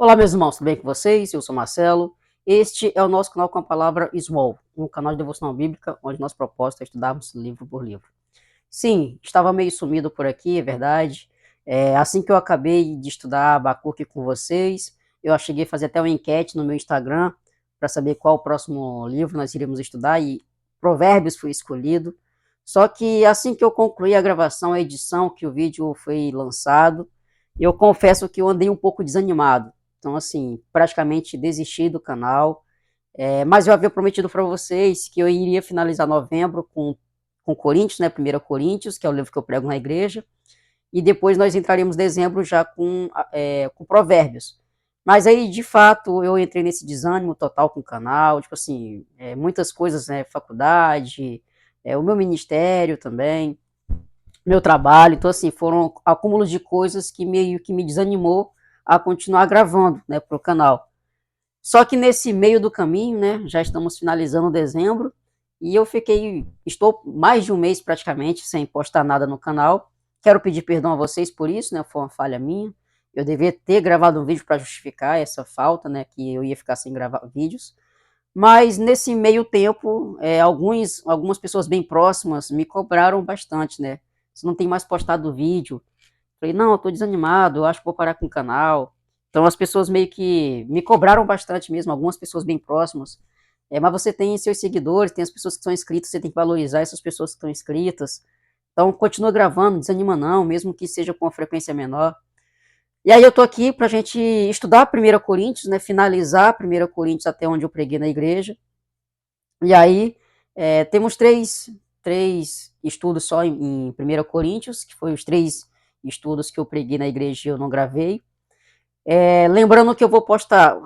Olá, meus irmãos, tudo bem com vocês? Eu sou Marcelo. Este é o nosso canal com a palavra Small, um canal de devoção bíblica, onde nosso propósito é estudarmos livro por livro. Sim, estava meio sumido por aqui, é verdade. Assim que eu acabei de estudar Abacuque com vocês, eu cheguei a fazer até uma enquete no meu Instagram para saber qual o próximo livro nós iríamos estudar e Provérbios foi escolhido. Só que assim que eu concluí a gravação, a edição, que o vídeo foi lançado, eu confesso que eu andei um pouco desanimado. Então, assim, praticamente desisti do canal. Mas eu havia prometido para vocês que eu iria finalizar novembro com Coríntios, né? 1 Coríntios, que é o livro que eu prego na igreja. E depois nós entraremos em dezembro já com Provérbios. Mas aí, de fato, eu entrei nesse desânimo total com o canal. Tipo assim, muitas coisas, né? Faculdade, o meu ministério também, meu trabalho. Então, assim, foram acúmulos de coisas que meio que me desanimou a continuar gravando, né, para o canal. Só que nesse meio do caminho, né, já estamos finalizando dezembro, e estou mais de um mês praticamente sem postar nada no canal. Quero pedir perdão a vocês por isso, né, foi uma falha minha. Eu devia ter gravado um vídeo para justificar essa falta, né, que eu ia ficar sem gravar vídeos. Mas nesse meio tempo, algumas pessoas bem próximas me cobraram bastante, né? Você não tem mais postado vídeo. Falei, não, eu tô desanimado, eu acho que vou parar com o canal. Então as pessoas meio que me cobraram bastante mesmo, algumas pessoas bem próximas. Mas você tem seus seguidores, tem as pessoas que são inscritas, você tem que valorizar essas pessoas que estão inscritas. Então continua gravando, não desanima não, mesmo que seja com uma frequência menor. E aí eu tô aqui pra gente estudar 1 Coríntios, né, finalizar 1 Coríntios até onde eu preguei na igreja. E aí temos três estudos só em 1 Coríntios, que foi os 3 estudos que eu preguei na igreja e eu não gravei. Lembrando que eu vou postar,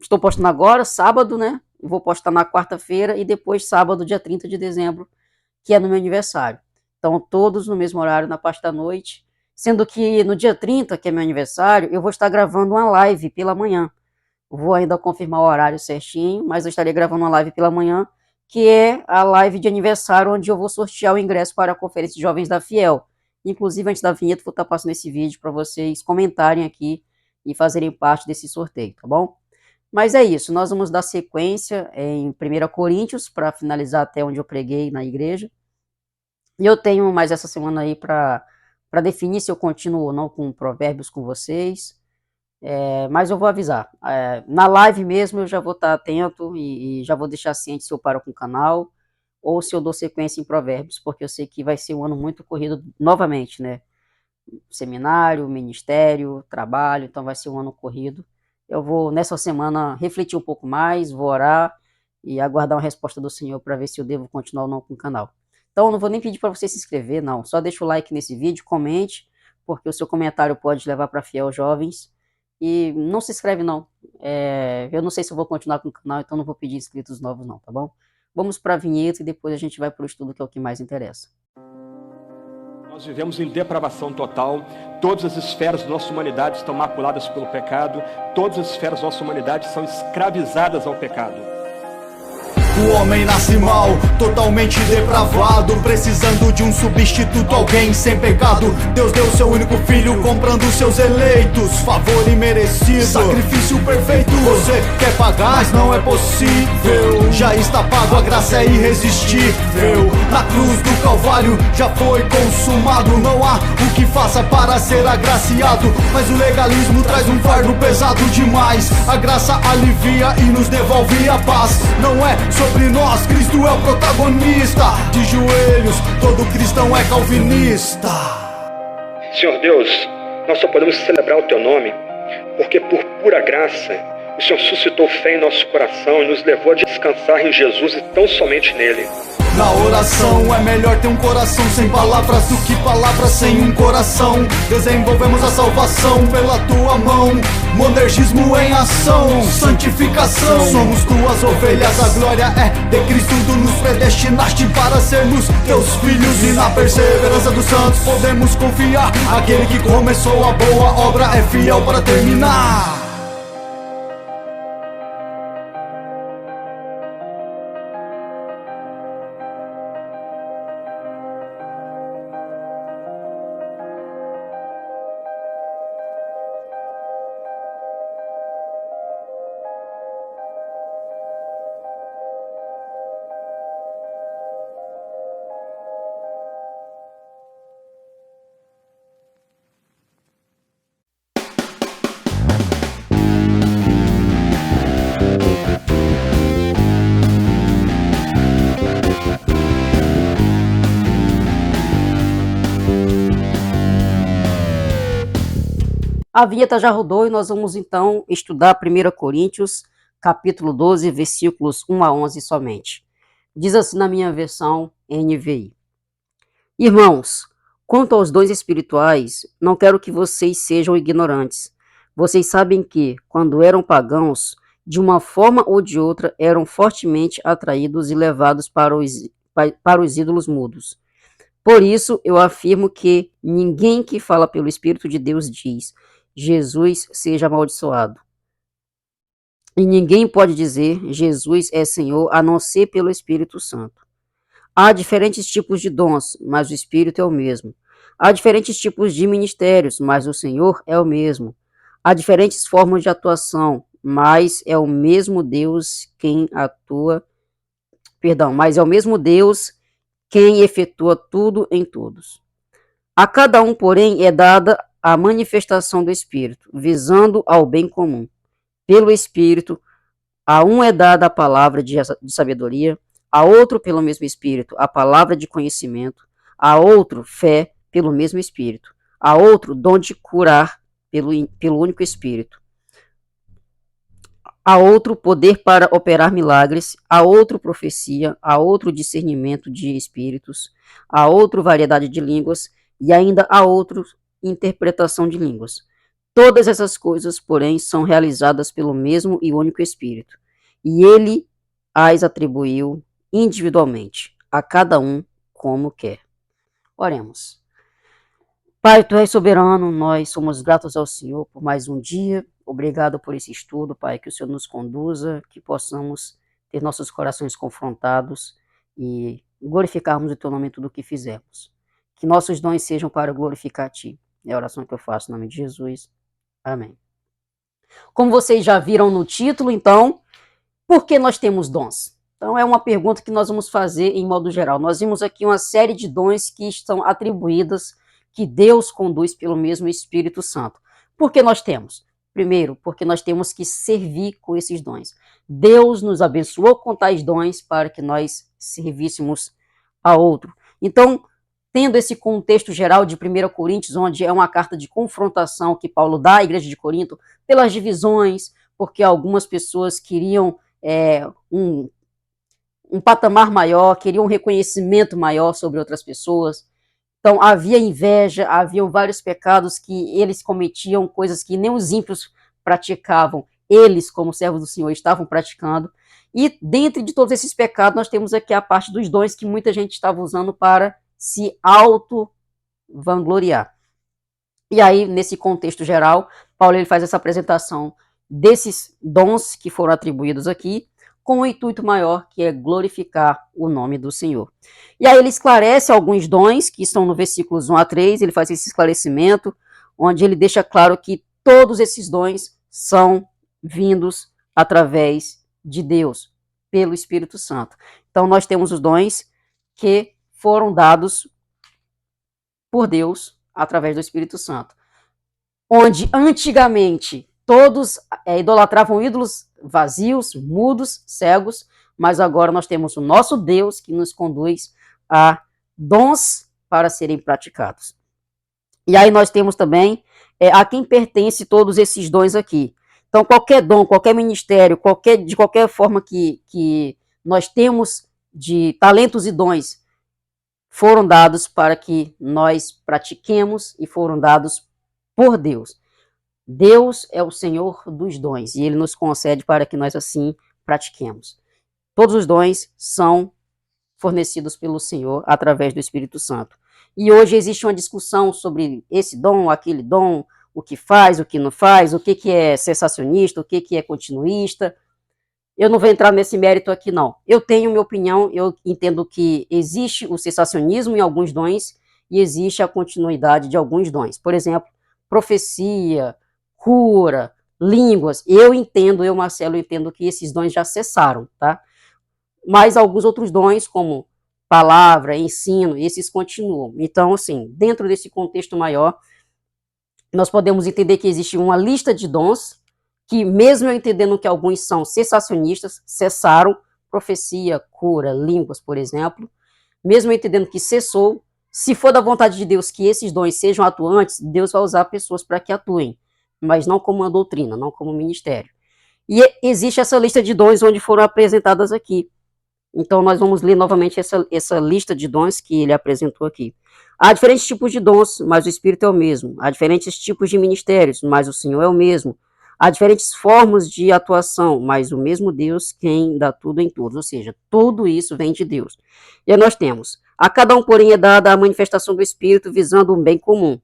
estou postando agora, sábado, né? Vou postar na quarta-feira e depois sábado, dia 30 de dezembro, que é no meu aniversário. Então, todos no mesmo horário, na parte da noite. Sendo que no dia 30, que é meu aniversário, eu vou estar gravando uma live pela manhã. Vou ainda confirmar o horário certinho, mas eu estarei gravando uma live pela manhã, que é a live de aniversário, onde eu vou sortear o ingresso para a Conferência de Jovens da Fiel. Inclusive, antes da vinheta, vou estar passando esse vídeo para vocês comentarem aqui e fazerem parte desse sorteio, tá bom? Mas é isso, nós vamos dar sequência em 1 Coríntios, para finalizar até onde eu preguei na igreja. E eu tenho mais essa semana aí para definir se eu continuo ou não com Provérbios com vocês. Mas eu vou avisar. Na live mesmo eu já vou estar atento e já vou deixar ciente se eu paro com o canal ou se eu dou sequência em Provérbios, porque eu sei que vai ser um ano muito corrido novamente, né? Seminário, ministério, trabalho, então vai ser um ano corrido. Eu vou, nessa semana, refletir um pouco mais, vou orar e aguardar uma resposta do Senhor para ver se eu devo continuar ou não com o canal. Então, eu não vou nem pedir para você se inscrever, não. Só deixa o like nesse vídeo, comente, porque o seu comentário pode levar para Fiel Jovens. E não se inscreve, não. Eu não sei se eu vou continuar com o canal, então não vou pedir inscritos novos, não, tá bom? Vamos para a vinheta e depois a gente vai para o estudo, que é o que mais interessa. Nós vivemos em depravação total, todas as esferas da nossa humanidade estão maculadas pelo pecado, todas as esferas da nossa humanidade são escravizadas ao pecado. O homem nasce mal, totalmente depravado, precisando de um substituto, alguém sem pecado. Deus deu seu único filho, comprando seus eleitos, favor imerecido, sacrifício perfeito. Você quer pagar, mas não é possível. Já está pago, a graça é irresistível. Na cruz do Calvário já foi consumado. Não há o que faça para ser agraciado, mas o legalismo traz um fardo pesado demais. A graça alivia e nos devolve a paz. Não é sobre nós, Cristo é o protagonista. De joelhos, todo cristão é calvinista. Senhor Deus, nós só podemos celebrar o Teu nome porque por pura graça o Senhor suscitou fé em nosso coração e nos levou a descansar em Jesus e tão somente nele. Na oração é melhor ter um coração sem palavras do que palavras sem um coração. Desenvolvemos a salvação pela tua mão, monergismo em ação, santificação. Somos tuas ovelhas, a glória é de Cristo. Tu nos predestinaste para sermos teus filhos, e na perseverança dos santos podemos confiar. Aquele que começou a boa obra é fiel para terminar. A vinheta já rodou e nós vamos então estudar 1 Coríntios, capítulo 12, versículos 1 a 11 somente. Diz assim na minha versão NVI. Irmãos, quanto aos dons espirituais, não quero que vocês sejam ignorantes. Vocês sabem que, quando eram pagãos, de uma forma ou de outra, eram fortemente atraídos e levados para os ídolos mudos. Por isso, eu afirmo que ninguém que fala pelo Espírito de Deus diz: Jesus seja amaldiçoado. E ninguém pode dizer: Jesus é Senhor, a não ser pelo Espírito Santo. Há diferentes tipos de dons, mas o Espírito é o mesmo. Há diferentes tipos de ministérios, mas o Senhor é o mesmo. Há diferentes formas de atuação, mas é o mesmo Deus quem atua. Mas é o mesmo Deus quem efetua tudo em todos. A cada um, porém, é dada a manifestação do Espírito, visando ao bem comum. Pelo Espírito, a um é dada a palavra de sabedoria, a outro, pelo mesmo Espírito, a palavra de conhecimento, a outro, fé, pelo mesmo Espírito, a outro, dom de curar, pelo único Espírito, a outro, poder para operar milagres, a outro, profecia, a outro, discernimento de espíritos, a outro, variedade de línguas, e ainda a outro, interpretação de línguas. Todas essas coisas, porém, são realizadas pelo mesmo e único Espírito, e ele as atribuiu individualmente, a cada um como quer. Oremos. Pai, Tu és soberano, nós somos gratos ao Senhor por mais um dia. Obrigado por esse estudo, Pai, que o Senhor nos conduza, que possamos ter nossos corações confrontados e glorificarmos o Teu nome em tudo o que fizermos. Que nossos dons sejam para glorificar a Ti. É a oração que eu faço em nome de Jesus. Amém. Como vocês já viram no título, então, por que nós temos dons? Então, é uma pergunta que nós vamos fazer em modo geral. Nós vimos aqui uma série de dons que estão atribuídas, que Deus conduz pelo mesmo Espírito Santo. Por que nós temos? Primeiro, porque nós temos que servir com esses dons. Deus nos abençoou com tais dons para que nós servíssemos a outro. Então, tendo esse contexto geral de 1 Coríntios, onde é uma carta de confrontação que Paulo dá à igreja de Corinto, pelas divisões, porque algumas pessoas queriam um patamar maior, queriam um reconhecimento maior sobre outras pessoas. Então, havia inveja, haviam vários pecados que eles cometiam, coisas que nem os ímpios praticavam, eles, como servos do Senhor, estavam praticando. E, dentre de todos esses pecados, nós temos aqui a parte dos dons que muita gente estava usando para se auto-vangloriar. E aí, nesse contexto geral, Paulo ele faz essa apresentação desses dons que foram atribuídos aqui, com um intuito maior, que é glorificar o nome do Senhor. E aí ele esclarece alguns dons, que estão no versículos 1 a 3, ele faz esse esclarecimento, onde ele deixa claro que todos esses dons são vindos através de Deus, pelo Espírito Santo. Então nós temos os dons que foram dados por Deus através do Espírito Santo. Onde antigamente todos idolatravam ídolos vazios, mudos, cegos, mas agora nós temos o nosso Deus que nos conduz a dons para serem praticados. E aí nós temos também a quem pertence todos esses dons aqui. Então qualquer dom, qualquer ministério, de qualquer forma que nós temos de talentos e dons, foram dados para que nós pratiquemos e foram dados por Deus. Deus é o Senhor dos dons e Ele nos concede para que nós assim pratiquemos. Todos os dons são fornecidos pelo Senhor através do Espírito Santo. E hoje existe uma discussão sobre esse dom, aquele dom, o que faz, o que não faz, o que é cessacionista, o que é continuista. Eu não vou entrar nesse mérito aqui, não. Eu tenho minha opinião, eu entendo que existe o cessacionismo em alguns dons e existe a continuidade de alguns dons. Por exemplo, profecia, cura, línguas. Marcelo, entendo que esses dons já cessaram, tá? Mas alguns outros dons, como palavra, ensino, esses continuam. Então, assim, dentro desse contexto maior, nós podemos entender que existe uma lista de dons que, mesmo eu entendendo que alguns são cessacionistas, cessaram, profecia, cura, línguas, por exemplo, mesmo eu entendendo que cessou, se for da vontade de Deus que esses dons sejam atuantes, Deus vai usar pessoas para que atuem. mas não como uma doutrina, não como um ministério. E existe essa lista de dons onde foram apresentadas aqui. Então, nós vamos ler novamente essa lista de dons que ele apresentou aqui. Há diferentes tipos de dons, mas o Espírito é o mesmo. Há diferentes tipos de ministérios, mas o Senhor é o mesmo. Há diferentes formas de atuação, mas o mesmo Deus quem dá tudo em todos. Ou seja, tudo isso vem de Deus. E aí nós temos, a cada um, porém, é dada a manifestação do Espírito visando um bem comum.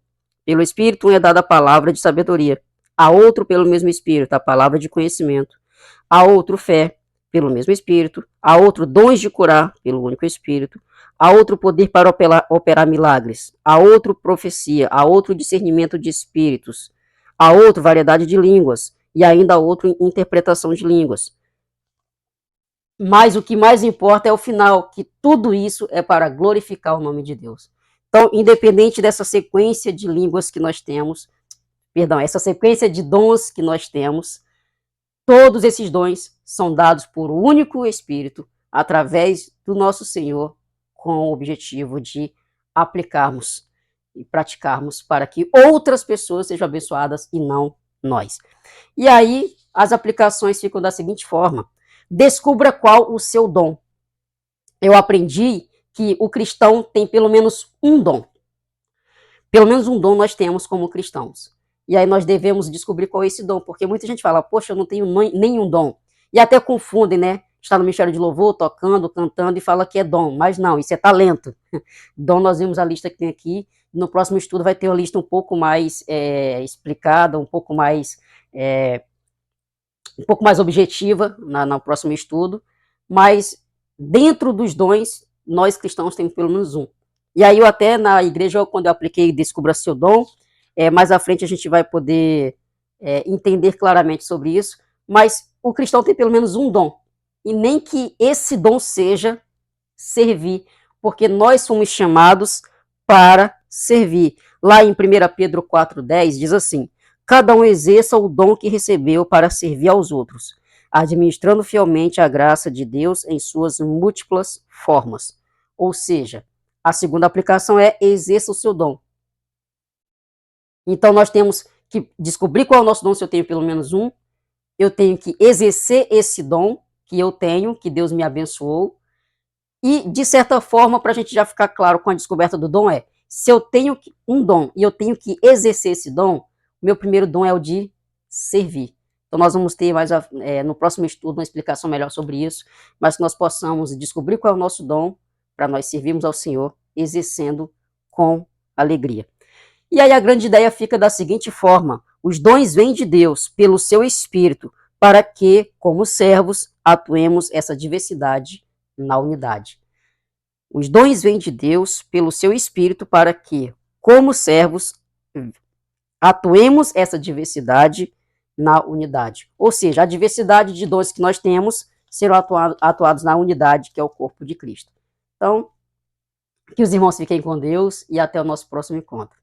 Pelo Espírito, um é dada a palavra de sabedoria. A outro, pelo mesmo Espírito, a palavra de conhecimento. A outro, fé, pelo mesmo Espírito. A outro, dons de curar, pelo único Espírito. A outro, poder para operar milagres. A outro, profecia. A outro, discernimento de espíritos. A outro, variedade de línguas. E ainda a outro, interpretação de línguas. Mas o que mais importa é o final, que tudo isso é para glorificar o nome de Deus. Então, independente dessa sequência de línguas que nós temos, essa sequência de dons que nós temos, todos esses dons são dados por um único Espírito, através do nosso Senhor, com o objetivo de aplicarmos e praticarmos para que outras pessoas sejam abençoadas e não nós. E aí, as aplicações ficam da seguinte forma: descubra qual o seu dom. Eu aprendi que o cristão tem pelo menos um dom. Pelo menos um dom nós temos como cristãos. E aí nós devemos descobrir qual é esse dom, porque muita gente fala, poxa, eu não tenho nenhum dom. E até confundem, né? Está no ministério de louvor, tocando, cantando, e fala que é dom. Mas não, isso é talento. Dom, nós vimos a lista que tem aqui. No próximo estudo vai ter uma lista um pouco mais explicada, um pouco mais objetiva no próximo estudo. Mas dentro dos dons, nós cristãos temos pelo menos um. E aí eu até na igreja, quando eu apliquei Descubra Seu Dom, mais à frente a gente vai poder entender claramente sobre isso, mas o cristão tem pelo menos um dom, e nem que esse dom seja servir, porque nós somos chamados para servir. Lá em 1 Pedro 4,10 diz assim: cada um exerça o dom que recebeu para servir aos outros, administrando fielmente a graça de Deus em suas múltiplas formas. Ou seja, a segunda aplicação é exerça o seu dom. Então nós temos que descobrir qual é o nosso dom, se eu tenho pelo menos um. Eu tenho que exercer esse dom que eu tenho, que Deus me abençoou. E, de certa forma, para a gente já ficar claro com a descoberta do dom, se eu tenho um dom e eu tenho que exercer esse dom, meu primeiro dom é o de servir. Então nós vamos ter no próximo estudo uma explicação melhor sobre isso, mas que nós possamos descobrir qual é o nosso dom para nós servirmos ao Senhor, exercendo com alegria. E aí a grande ideia fica da seguinte forma: os dons vêm de Deus pelo seu Espírito, para que, como servos, atuemos essa diversidade na unidade. Os dons vêm de Deus pelo seu Espírito, para que, como servos, atuemos essa diversidade na unidade. Ou seja, a diversidade de dons que nós temos serão atuados na unidade, que é o corpo de Cristo. Então, que os irmãos fiquem com Deus e até o nosso próximo encontro.